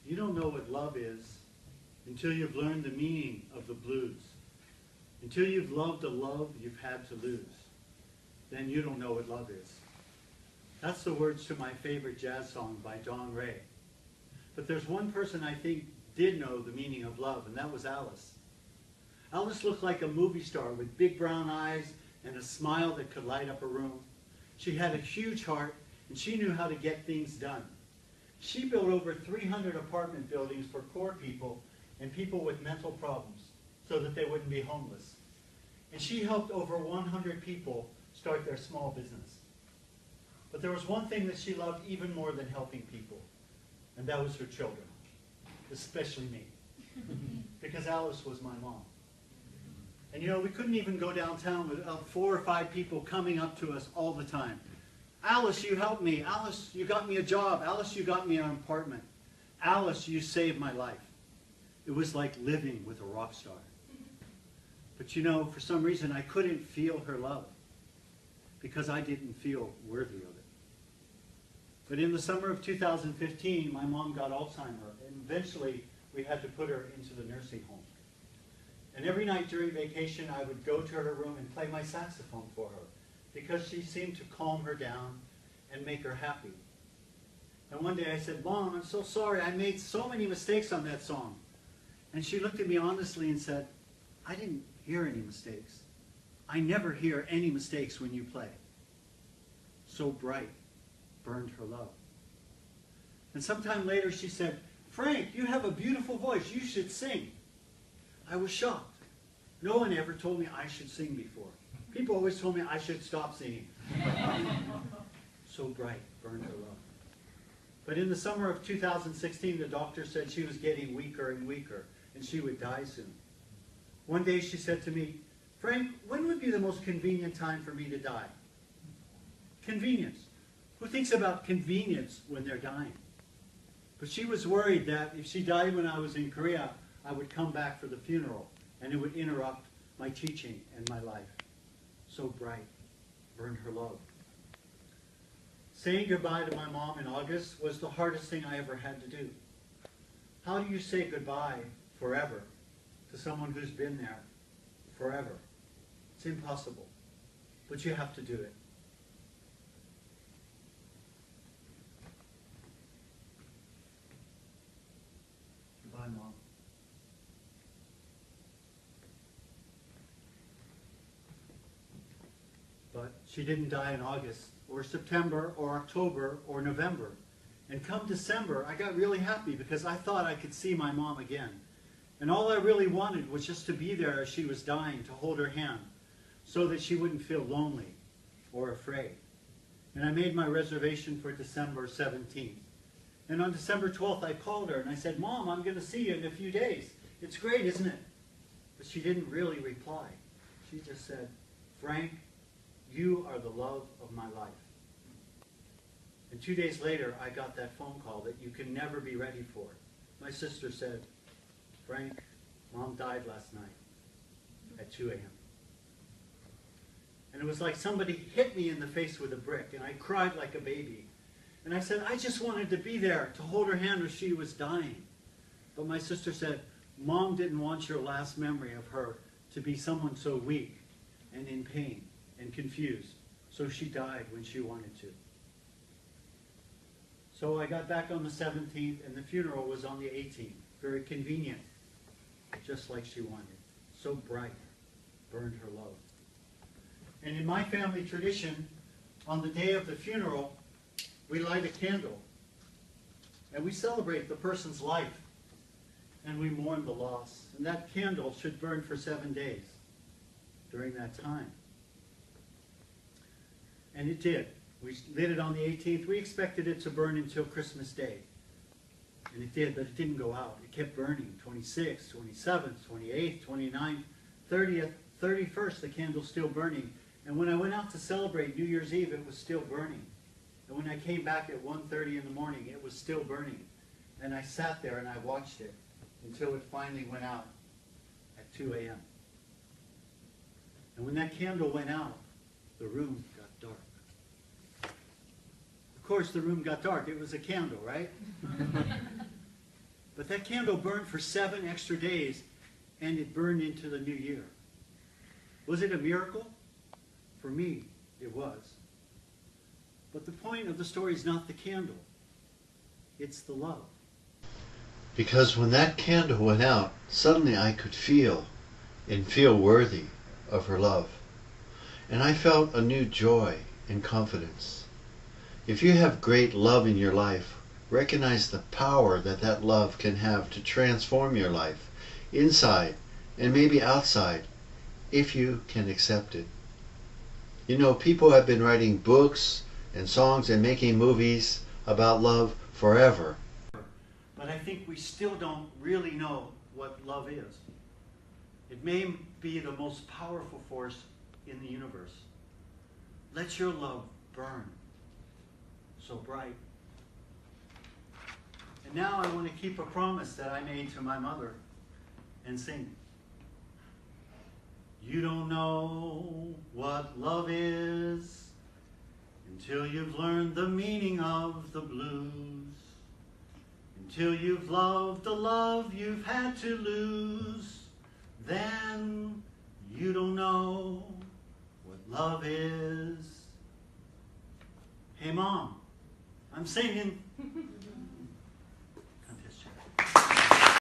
You don't know what love is until you've learned the meaning of the blues. Until you've loved a love you've had to lose. Then you don't know what love is. That's the words to my favorite jazz song by Don Ray. But there's one person I think did know the meaning of love, and that was Alice. Alice looked like a movie star with big brown eyes and a smile that could light up a room. She had a huge heart, and she knew how to get things done. She built over 300 apartment buildings for poor people and people with mental problems so that they wouldn't be homeless. And she helped over 100 people start their small business. But there was one thing that she loved even more than helping people, and that was her children, especially me, because Alice was my mom. And you know, we couldn't even go downtown without 4 or 5 people coming up to us all the time. Alice, you helped me. Alice, you got me a job. Alice, you got me an apartment. Alice, you saved my life. It was like living with a rock star. But you know, for some reason, I couldn't feel her love because I didn't feel worthy of it. But in the summer of 2015, my mom got Alzheimer's, and eventually we had to put her into the nursing home. And every night during vacation, I would go to her room and play my saxophone for her because she seemed to calm her down and make her happy. And one day I said, Mom, I'm so sorry. I made so many mistakes on that song. And she looked at me honestly and said, I didn't hear any mistakes. I never hear any mistakes when you play. So bright burned her love. And sometime later she said, Frank, you have a beautiful voice. You should sing. I was shocked. No one ever told me I should sing before. People always told me I should stop singing. So bright burned her love. But in the summer of 2016, the doctor said she was getting weaker and weaker, and she would die soon. One day she said to me, Frank, when would be the most convenient time for me to die? Convenience. Who thinks about convenience when they're dying? But she was worried that if she died when I was in Korea, I would come back for the funeral, and it would interrupt my teaching and my life. So bright burned her love. Saying goodbye to my mom in August was the hardest thing I ever had to do. How do you say goodbye forever to someone who's been there forever? It's impossible, but you have to do it. Goodbye, Mom. But she didn't die in August, or September, or October, or November. And come December, I got really happy because I thought I could see my mom again. And all I really wanted was just to be there as she was dying, to hold her hand, so that she wouldn't feel lonely or afraid. And I made my reservation for December 17th. And on December 12th, I called her and I said, Mom, I'm going to see you in a few days. It's great, isn't it? But she didn't really reply. She just said, Frank, you are the love of my life. And 2 days later, I got that phone call that you can never be ready for. My sister said, Frank, Mom died last night at 2 a.m. And it was like somebody hit me in the face with a brick, and I cried like a baby. And I said, I just wanted to be there to hold her hand as she was dying. But my sister said, Mom didn't want your last memory of her to be someone so weak and in pain and confused. So she died when she wanted to. So I got back on the 17th, and the funeral was on the 18th. Very convenient, just like she wanted. So bright burned her love. And in my family tradition, on the day of the funeral, we light a candle. And we celebrate the person's life. And we mourn the loss. And that candle should burn for 7 days during that time. And it did. We lit it on the 18th. We expected it to burn until Christmas Day. And it did, but it didn't go out. It kept burning. 26th, 27th, 28th, 29th, 30th, 31st, the candle's still burning. And when I went out to celebrate New Year's Eve, it was still burning. And when I came back at 1:30 in the morning, it was still burning. And I sat there and I watched it until it finally went out at 2 a.m. And when that candle went out, the room got dark. Of course, the room got dark. It was a candle, right? But that candle burned for 7 extra days, and it burned into the new year. Was it a miracle? For me, it was. But the point of the story is not the candle. It's the love. Because when that candle went out, suddenly I could feel and feel worthy of her love. And I felt a new joy and confidence. If you have great love in your life, recognize the power that that love can have to transform your life, inside and maybe outside, if you can accept it. You know, people have been writing books and songs and making movies about love forever. But I think we still don't really know what love is. It may be the most powerful force in the universe. Let your love burn so bright. And now I want to keep a promise that I made to my mother and sing. You don't know what love is until you've learned the meaning of the blues. Until you've loved the love you've had to lose, then you don't know what love is. Hey Mom, I'm singing.